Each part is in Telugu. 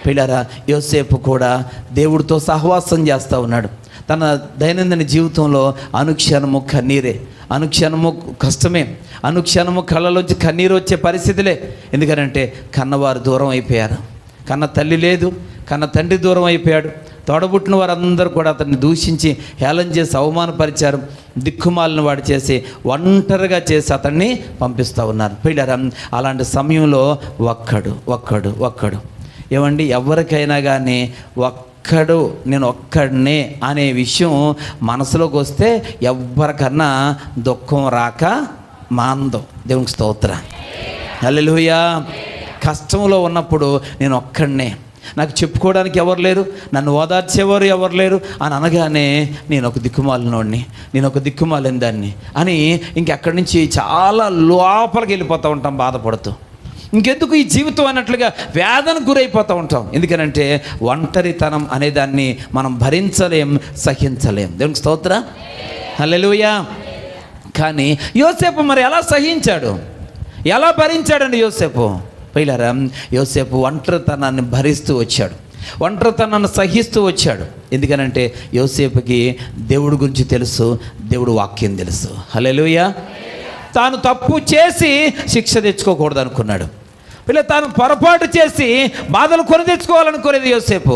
పిల్లరా, యోసేపు కూడా దేవుడితో సహవాసం చేస్తూ ఉన్నాడు. తన దైనందిన జీవితంలో అనుక్షణము కన్నీరే, అనుక్షణము కష్టమే, అనుక్షణము కళ్ళలోంచి కన్నీరు వచ్చే పరిస్థితులే. ఎందుకనంటే కన్నవారు దూరం అయిపోయారు, కన్న తల్లి లేదు, కన్న తండ్రి దూరం అయిపోయాడు. తోడబుట్టిన వారందరూ కూడా అతన్ని దూషించి హేళన చేసి అవమానపరిచారు. దిక్కుమాలిన వాడు చేసి ఒంటరిగా చేసి అతన్ని పంపిస్తూ ఉన్నారు. పిల్లరా, అలాంటి సమయంలో ఒక్కడు ఏమండి, ఎవరికైనా కానీ నేను ఒక్కడినే అనే విషయం మనసులోకి వస్తే ఎవరికన్నా దుఃఖం రాక మాందం. దేవునికి స్తోత్రం, హల్లెలూయా. కష్టంలో ఉన్నప్పుడు నేను ఒక్కడినే, నాకు చెప్పుకోవడానికి ఎవరు లేరు, నన్ను ఓదార్చేవారు ఎవరు లేరు అని అనగానే నేను ఒక దిక్కుమాలినోడిని, నేను ఒక దిక్కుమాలిన దాన్ని అని ఇంకెక్కడి నుంచి చాలా లోపలికి వెళ్ళిపోతూ ఉంటాం బాధపడుతూ. ఇంకెందుకు ఈ జీవితం అన్నట్లుగా వేదనకు గురైపోతూ ఉంటాం. ఎందుకనంటే ఒంటరితనం అనేదాన్ని మనం భరించలేం, సహించలేం. దేవునికి స్తోత్రం, హల్లెలూయా. కానీ యోసేపు మరి ఎలా సహించాడు, ఎలా భరించాడండి యోసేపు? పిల్లరా, యోసేపు ఒంటరితనాన్ని భరిస్తూ వచ్చాడు, ఒంటరితనాన్ని సహిస్తూ వచ్చాడు. ఎందుకనంటే యోసేపుకి దేవుడి గురించి తెలుసు, దేవుడు వాక్యం తెలుసు. హల్లెలూయా. తాను తప్పు చేసి శిక్ష తెచ్చుకోకూడదు అనుకున్నాడు. తాను పొరపాటు చేసి బాధలు కొని తెచ్చుకోవాలనుకునేది యోసేపు.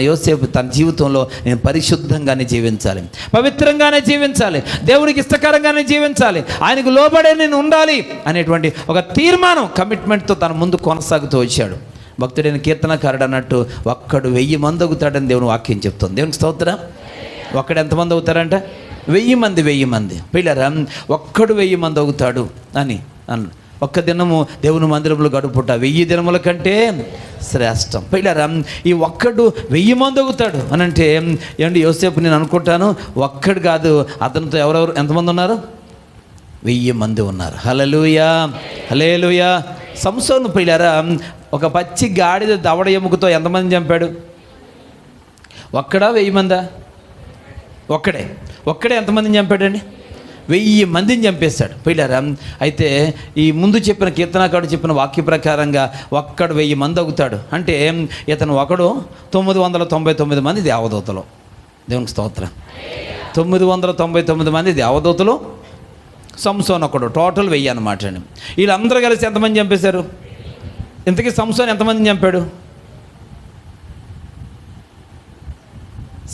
యోసేపు తన జీవితంలో నేను పరిశుద్ధంగానే జీవించాలి, పవిత్రంగానే జీవించాలి, దేవునికి ఇష్టకరంగానే జీవించాలి, ఆయనకు లోబడే నేను ఉండాలి అనేటువంటి ఒక తీర్మానం, కమిట్మెంట్తో తన ముందు కొనసాగుతూ వచ్చాడు. భక్తుడైన కీర్తనకారుడు అన్నట్టు ఒక్కడు 1000 మంది అవుతాడని దేవుని వాక్యం చెప్తుంది. దేవునికి స్తోత్రం. ఒక్కడు ఎంతమంది అవుతారంట? 1000 మంది. పిల్లరా, ఒక్కడు 1000 మంది అవుతాడు అని ఒక్క దినము దేవుని మందిరంలో గడుపుట 1000 దినముల కంటే శ్రేష్టం. పిల్లరా, ఈ ఒక్కడు 1000 మంది అవుతాడు అని అంటే ఏమండి, యోసేపు నేను అనుకుంటాను ఒక్కడు కాదు, అతనితో ఎవరెవరు ఎంతమంది ఉన్నారు? 1000 మంది ఉన్నారు. హల్లెలూయా, హల్లెలూయా. సంసోను పిల్లరా, ఒక పచ్చి గాడిద దవడ ఎముకతో ఎంతమంది చంపాడు? ఒక్కడా 1000 మందా? ఒక్కడే ఎంతమందిని చంపాడండి? 1000 మందిని చంపేశాడు. పిల్లరా, అయితే ఈ ముందు చెప్పిన కీర్తనకారుడు చెప్పిన వాక్య ప్రకారంగా ఒక్కడు 1000 మంది అవుతాడు అంటే ఇతను ఒకడు 999 మంది దేవదూతలు. దేవునికి స్తోత్రం. 999 మంది దేవదూతలు, సంసోను ఒకడు, టోటల్ 1000 అన్నమాట అండి. వీళ్ళందరూ కలిసి ఎంతమంది చంపేశారు? ఇంతకీ సంసోను ఎంతమందిని చంపాడు?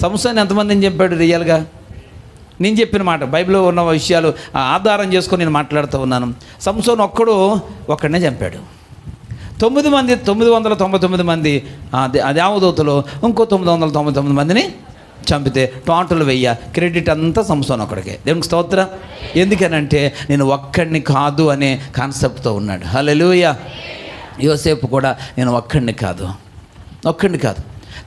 సంసోను ఎంతమందిని చంపాడు రియల్గా? నేను చెప్పిన మాట, బైబిల్లో ఉన్న విషయాలు ఆధారం చేసుకొని నేను మాట్లాడుతూ ఉన్నాను. సంసోను ఒక్కడనే చంపాడు. 999 మంది దేవదూతలు ఇంకో 999 మందిని చంపితే టోటల్ 1000. క్రెడిట్ అంతా సంసోను ఒక్కడికే. దేవునికి స్తోత్రం. ఎందుకనంటే నేను ఒక్కడిని కాదు అనే కాన్సెప్ట్తో ఉన్నాడు. హల్లెలూయా. యోసేపు కూడా నేను ఒక్కడిని కాదు.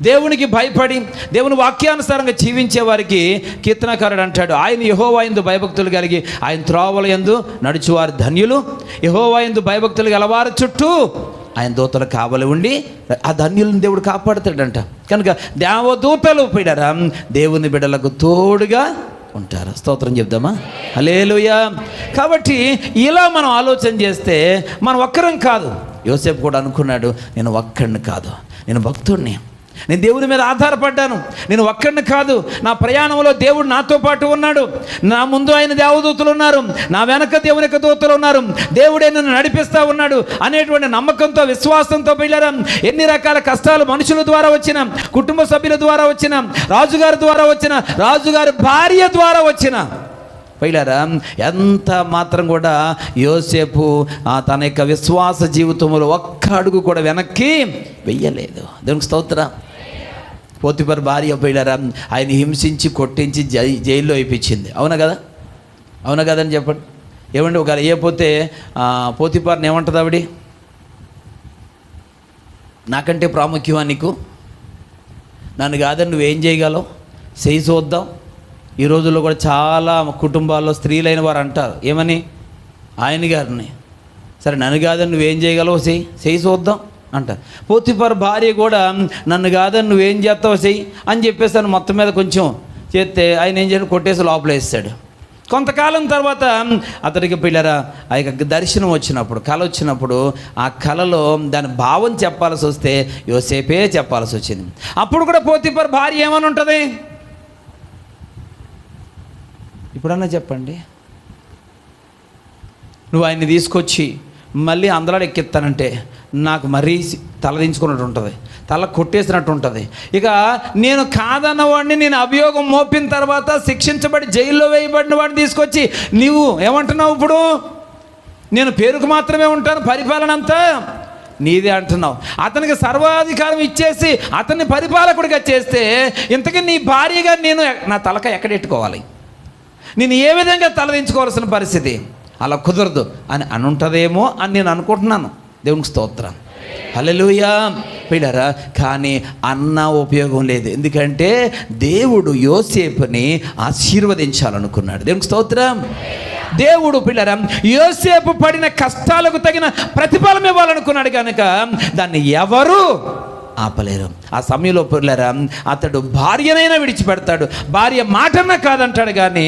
దేవునికి భయపడి దేవుని వాక్యానుసారంగా జీవించే వారికి కీర్తనకారుడు అంటాడు, ఆయన యెహోవా యందు భయభక్తులు కలిగి ఆయన త్రోవల యందు నడుచువారు ధన్యులు. యెహోవా యందు భయభక్తులు గలవారి చుట్టూ ఆయన దూతలు కావలి ఉండి ఆ ధన్యులను దేవుడు కాపాడుతాడంట. కనుక దేవదూతలు పిల్లరా దేవుని బిడ్డలకు తోడుగా ఉంటారు. స్తోత్రం చెప్దామా? హల్లెలూయా. కాబట్టి ఇలా మనం ఆలోచన చేస్తే మనం ఒక్కరం కాదు. యోసేపు కూడా అనుకున్నాడు, నేను ఒక్కడిని కాదు, నేను భక్తుడిని, నేను దేవుని మీద ఆధారపడ్డాను, నేను ఒక్కడిని కాదు, నా ప్రయాణంలో దేవుడు నాతో పాటు ఉన్నాడు, నా ముందు ఆయన దేవదూతలు ఉన్నారు, నా వెనక దేవుని యొక్క దూతలు ఉన్నారు, దేవుడే నన్ను నడిపిస్తూ ఉన్నాడు అనేటువంటి నమ్మకంతో, విశ్వాసంతో పిల్లరా ఎన్ని రకాల కష్టాలు మనుషుల ద్వారా వచ్చిన, కుటుంబ సభ్యుల ద్వారా వచ్చిన, రాజుగారి ద్వారా వచ్చిన, రాజుగారి భార్య ద్వారా వచ్చిన పిల్లరా ఎంత మాత్రం కూడా యోసేపు తన యొక్క విశ్వాస జీవితంలో ఒక్క అడుగు కూడా వెనక్కి వెయ్యలేదు. దేవునికి స్తోత్రం. పోతిఫర్ భార్య పిల్లరా ఆయన హింసించి కొట్టించి జైల్లో వేయించింది. అవునా కదని చెప్పండి. ఏమండి ఒక వేయపోతే పోతిఫర్ని ఏమంటుంది ఆవిడ? నాకంటే ప్రాముఖ్యమా నీకు? నన్ను కాదని నువ్వేం చేయగలవు? చేయి చూద్దాం. ఈ రోజుల్లో కూడా చాలా కుటుంబాల్లో స్త్రీలైన వారు అంటారు ఏమని? ఆయన గారిని, సరే నన్ను కాదని నువ్వేం చేయగలవు చెయ్యి చూద్దాం అంటారు. పోతిఫర్ భార్య కూడా నన్ను కాదని నువ్వేం చేస్తావు చెయ్యి అని చెప్పేసి మొత్తం మీద కొంచెం చేస్తే ఆయన ఏం చేయడం, కొట్టేసి లోపల వేస్తాడు. కొంతకాలం తర్వాత అతనికి పిల్లరా ఆ యొక్క దర్శనం వచ్చినప్పుడు, కళ వచ్చినప్పుడు, ఆ కళలో దాని భావం చెప్పాల్సి వస్తే యోసేపే చెప్పాల్సి వచ్చింది. అప్పుడు కూడా పోతీఫర్ భార్య ఏమని ఉంటుంది? ఇప్పుడన్నా చెప్పండి. నువ్వు ఆయన్ని తీసుకొచ్చి మళ్ళీ అందులో ఎక్కిస్తానంటే నాకు మరీ తలదించుకున్నట్టు ఉంటుంది, తల కొట్టేసినట్టు ఉంటుంది. ఇక నేను కాదన్నవాడిని, నేను అభియోగం మోపిన తర్వాత శిక్షించబడి జైల్లో వేయబడిన వాడిని తీసుకొచ్చి నీవు ఏమంటున్నావు? ఇప్పుడు నేను పేరుకు మాత్రమే ఉంటాను, పరిపాలన అంతా నీదే అంటున్నావు. అతనికి సర్వాధికారం ఇచ్చేసి అతన్ని పరిపాలకుడిగా చేస్తే ఇంతకీ నీ భార్యగా నేను నా తలక ఎక్కడెట్టుకోవాలి? నేను ఏ విధంగా తలదించుకోవాల్సిన పరిస్థితి? అలా కుదరదు అని ఉంటుందేమో అని నేను అనుకుంటున్నాను. దేవునికి స్తోత్రం, హల్లెలూయా పిల్లరా. కానీ అన్న ఉపయోగం లేదు. ఎందుకంటే దేవుడు యోసేపుని ఆశీర్వదించాలనుకున్నాడు. దేవునికి స్తోత్రం. దేవుడు పిల్లరా యోసేపు పడిన కష్టాలకు తగిన ప్రతిఫలం ఇవ్వాలనుకున్నాడు కనుక దాన్ని ఎవరు ఆపలేరు. ఆ సమయంలో పిల్లరా అతడు భార్యనైనా విడిచిపెడతాడు, భార్య మాటన్నా కాదంటాడు, కానీ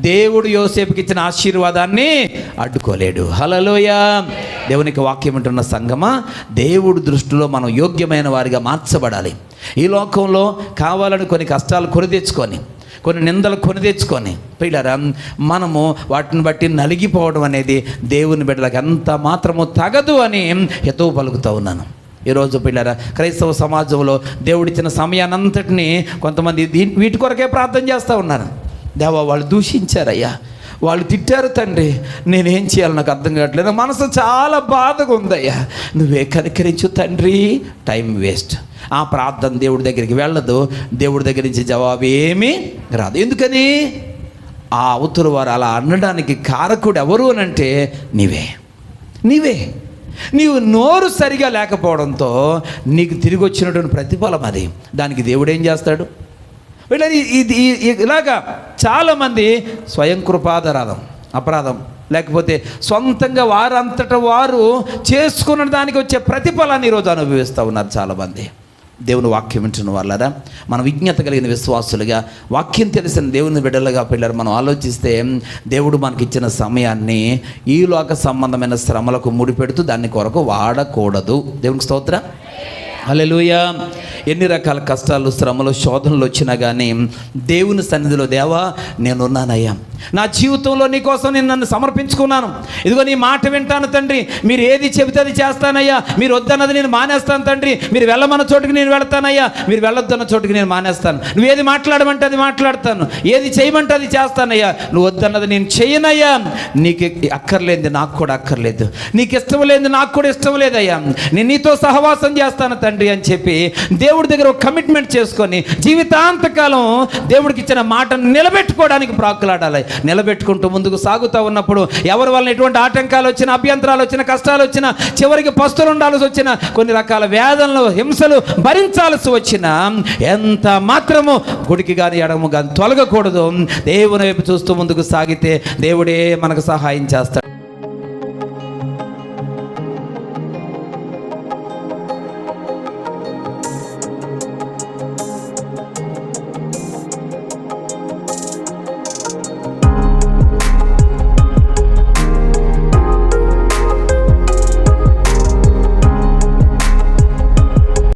దేవుడు యోసేపుకి ఇచ్చిన ఆశీర్వాదాన్ని అడ్డుకోలేడు. హల్లెలూయా. దేవునికి వాక్యం వింటున్న సంగమా, దేవుడు దృష్టిలో మనం యోగ్యమైన వారిగా మార్చబడాలి. ఈ లోకంలో కావాలని కొన్ని కష్టాలు కొని తెచ్చుకొని, కొన్ని నిందలు కొని తెచ్చుకొని పిల్లరా మనము వాటిని బట్టి నలిగిపోవడం అనేది దేవుని బిడ్డలకు ఎంత మాత్రము తగదు అని హితవు పలుకుతూ ఉన్నాను. ఈరోజు పిల్లరా క్రైస్తవ సమాజంలో దేవుడిచ్చిన సమయాన్నంతటినీ కొంతమంది వీటి కొరకే ప్రార్థన చేస్తూ ఉన్నారు. దేవా వాళ్ళు దూషించారయ్యా, వాళ్ళు తిట్టారు తండ్రి, నేనేం చేయాలి నాకు అర్థం కావట్లేదు, మనసు చాలా బాధగా ఉందయ్యా, నువ్వే కనికరించు తండ్రి. Time waste. ఆ ప్రార్థన దేవుడి దగ్గరికి వెళ్ళదు, దేవుడి దగ్గర నుంచి జవాబు ఏమీ రాదు. ఎందుకని? ఆ అవతల వారు అలా అనడానికి కారకుడు ఎవరు అని అంటే నీవే. నీవు నోరు సరిగా లేకపోవడంతో నీకు తిరిగి వచ్చినటువంటి ప్రతిఫలం అది. దానికి దేవుడు ఏం చేస్తాడు? వీళ్ళని ఇలాగా చాలామంది స్వయం అపరాధం లేకపోతే సొంతంగా వారంతటా వారు చేసుకున్న దానికి వచ్చే ప్రతిఫలాన్ని ఈరోజు అనుభవిస్తూ ఉన్నారు చాలామంది. దేవుని వాక్యం వింటున్న వాళ్ళరా, మనం విజ్ఞత కలిగిన విశ్వాసులుగా, వాక్యం తెలిసిన దేవుని బిడ్డలుగా పిల్లలు మనం ఆలోచిస్తే దేవుడు మనకిచ్చిన సమయాన్ని ఈ లోక సంబంధమైన శ్రమలకు ముడిపెడుతూ దాన్ని కొరకు వాడకూడదు. దేవునికి స్తోత్రం, హల్లెలూయా. ఎన్ని రకాల కష్టాలు, శ్రమలు, శోధనలు వచ్చినా కానీ దేవుని సన్నిధిలో దేవా నేనున్నానయ్యా, నా జీవితంలో నీ కోసం నేను నన్ను సమర్పించుకున్నాను, ఇదిగో నీ మాట వింటాను తండ్రి, మీరు ఏది చెబితే అది చేస్తానయ్యా, మీరు వద్దన్నది నేను మానేస్తాను తండ్రి, మీరు వెళ్ళమన్న చోటుకి నేను వెళ్తానయ్యా, మీరు వెళ్ళొద్దన్న చోటుకి నేను మానేస్తాను, నువ్వు ఏది మాట్లాడమంటే అది మాట్లాడతాను, ఏది చేయమంటే అది చేస్తానయ్యా, నువ్వు వద్దన్నది నేను చేయనయ్యా, నీకు అక్కర్లేనిది నాకు కూడా అక్కర్లేదు, నీకు ఇష్టం లేనిది నాకు కూడా ఇష్టం లేదయ్యా, నేను నీతో సహవాసం చేస్తాను తండ్రి అని చెప్పి దేవుడి దగ్గర ఒక కమిట్మెంట్ చేసుకొని జీవితాంతకాలం దేవుడికి ఇచ్చిన మాటను నిలబెట్టుకోవడానికి ప్రాకులాడాలి. నిలబెట్టుకుంటూ ముందుకు సాగుతూ ఉన్నప్పుడు ఎవరి వల్ల ఎటువంటి ఆటంకాలు వచ్చినా, అభ్యంతరాలు వచ్చినా, కష్టాలు వచ్చినా, చివరికి పస్తులు ఉండాల్సి వచ్చినా, కొన్ని రకాల వేదనలు, హింసలు భరించాల్సి వచ్చినా ఎంత మాత్రము గుడికి కానీ ఎడము కానీ తొలగకూడదు. దేవుని వైపు చూస్తూ ముందుకు సాగితే దేవుడే మనకు సహాయం చేస్తాడు.